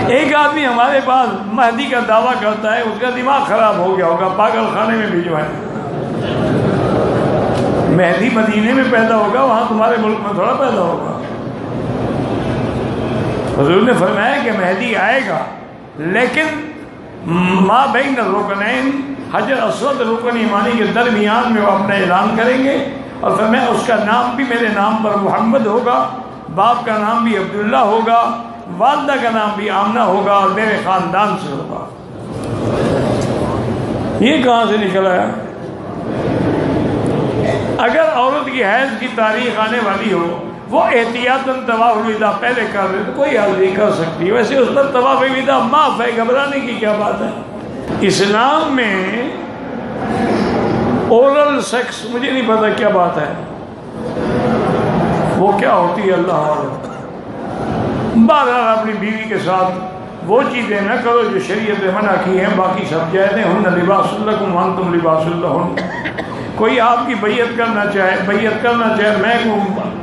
ایک آدمی ہمارے پاس مہدی کا دعویٰ کرتا ہے، اس کا دماغ خراب ہو گیا ہوگا، پاگل خانے میں بھجوائیں۔ مہدی مدینے میں پیدا ہوگا، وہاں تمہارے ملک میں تھوڑا پیدا ہوگا۔ حضور نے فرمایا کہ مہدی آئے گا، لیکن ما بین الرکنین، حجر اسود رکن ایمانی کے درمیان میں وہ اپنا اعلان کریں گے، اور فرمایا اس کا نام بھی میرے نام پر محمد ہوگا، باپ کا نام بھی عبداللہ ہوگا، والدہ کا نام بھی آمنہ ہوگا، اور میرے خاندان سے ہوگا۔ یہ کہاں سے نکل آیا؟ اگر عورت کی حیض کی تاریخ آنے والی ہو، وہ احتیاطاً طواف الوداع پہلے کر لے تو کوئی حل نہیں کر سکتی، ویسے اس پر طواف الوداع معاف ہے، گھبرانے کی کیا بات ہے؟ اسلام میں اورل سیکس، مجھے نہیں پتا کیا بات ہے، وہ کیا ہوتی ہے اللہ عالم۔ بہرحال اپنی بیوی کے ساتھ وہ چیزیں نہ کرو جو شریعت نے منع کی ہیں، باقی سب جائز ہیں۔ ہن لباس لکم وانتم لباس لہن۔ کوئی آپ کی بیعت کرنا چاہے، میں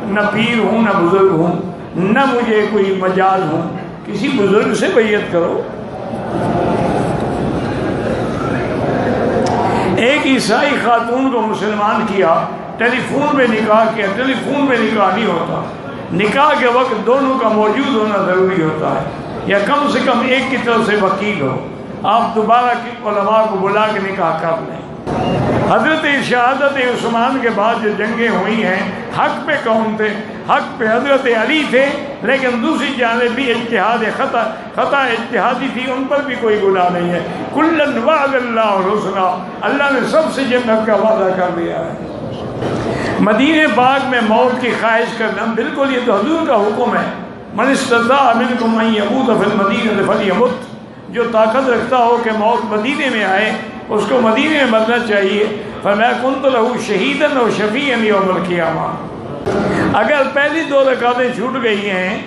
نہ پیر ہوں نہ بزرگ ہوں، نہ مجھے کوئی مجاز ہوں، کسی بزرگ سے بیعت کرو۔ ایک عیسائی خاتون کو مسلمان کیا، ٹیلی فون میں نکاح کیا۔ ٹیلی فون میں نکاح نہیں ہوتا، نکاح کے وقت دونوں کا موجود ہونا ضروری ہوتا ہے، یا کم سے کم ایک کی طرف سے وکیل ہو۔ آپ دوبارہ علماء کو بلا کے نکاح کر لیں۔ حضرت شہادت عثمان کے بعد جو جنگیں ہوئی ہیں، حق پہ کون تھے؟ حق پہ حضرت علی تھے، لیکن دوسری جانب بھی اجتہاد خطا اجتہادی تھی، ان پر بھی کوئی گناہ نہیں ہے۔ کلن وعد اللہ الحسنی، اللہ نے سب سے جنت کا وعدہ کر دیا ہے۔ مدینہ پاک میں موت کی خواہش کرنا، بالکل یہ تو حضور کا حکم ہے، من استطاع منکم ان یموت فی المدینہ فلیمت، جو طاقت رکھتا ہو کہ موت مدینے میں آئے اس کو مدینے میں مرنا چاہیے۔ فرمایا کنت لہ شہیدا و شفیعا یوم القیامہ۔ اگر پہلی 2 رکعتیں چھوٹ گئی ہیں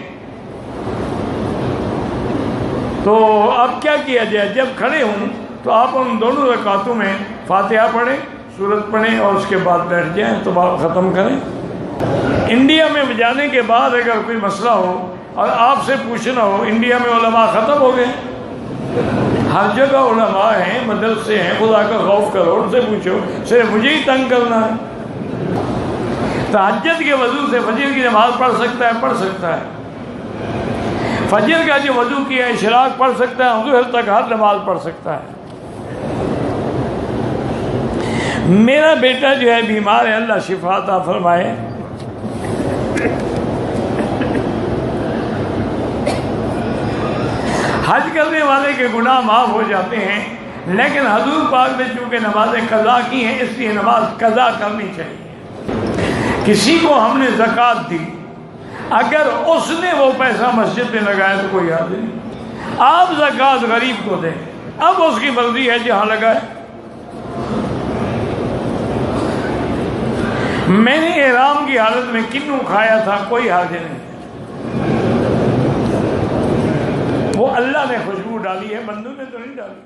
تو اب کیا کیا جائے؟ جب کھڑے ہوں تو آپ ان دونوں رکعتوں میں فاتحہ پڑھیں، سورت پڑھیں، اور اس کے بعد بیٹھ جائیں تو بات ختم کریں۔ انڈیا میں جانے کے بعد اگر کوئی مسئلہ ہو اور آپ سے پوچھنا ہو، انڈیا میں علماء ختم ہو گئے، ہر جگہ علماء ہیں، مدرسے ہیں، خدا کا خوف کرو، ان سے پوچھو، صرف مجھے ہی تنگ کرنا ہے۔ تہجد کے وضو سے فجر کی نماز پڑھ سکتا ہے۔ فجر کا جو وضو کیا ہے اشراق پڑھ سکتا ہے، ظہر تک ہر نماز پڑھ سکتا ہے۔ میرا بیٹا جو ہے بیمار ہے، اللہ شفا عطا فرمائے۔ حج کرنے والے کے گناہ معاف ہو جاتے ہیں، لیکن حضور پاک نے چونکہ نمازیں قضا کی ہیں، اس لیے نماز قضا کرنی چاہیے۔ کسی کو ہم نے زکوٰۃ دی، اگر اس نے وہ پیسہ مسجد میں لگایا تو کوئی حرج نہیں۔ آپ زکوٰۃ غریب کو دیں، اب اس کی مرضی ہے جہاں لگائے۔ میں نے احرام کی حالت میں کنوں کھایا تھا، کوئی حرج نہیں، وہ اللہ نے خوشبو ڈالی ہے، بندوں نے تو نہیں ڈالی۔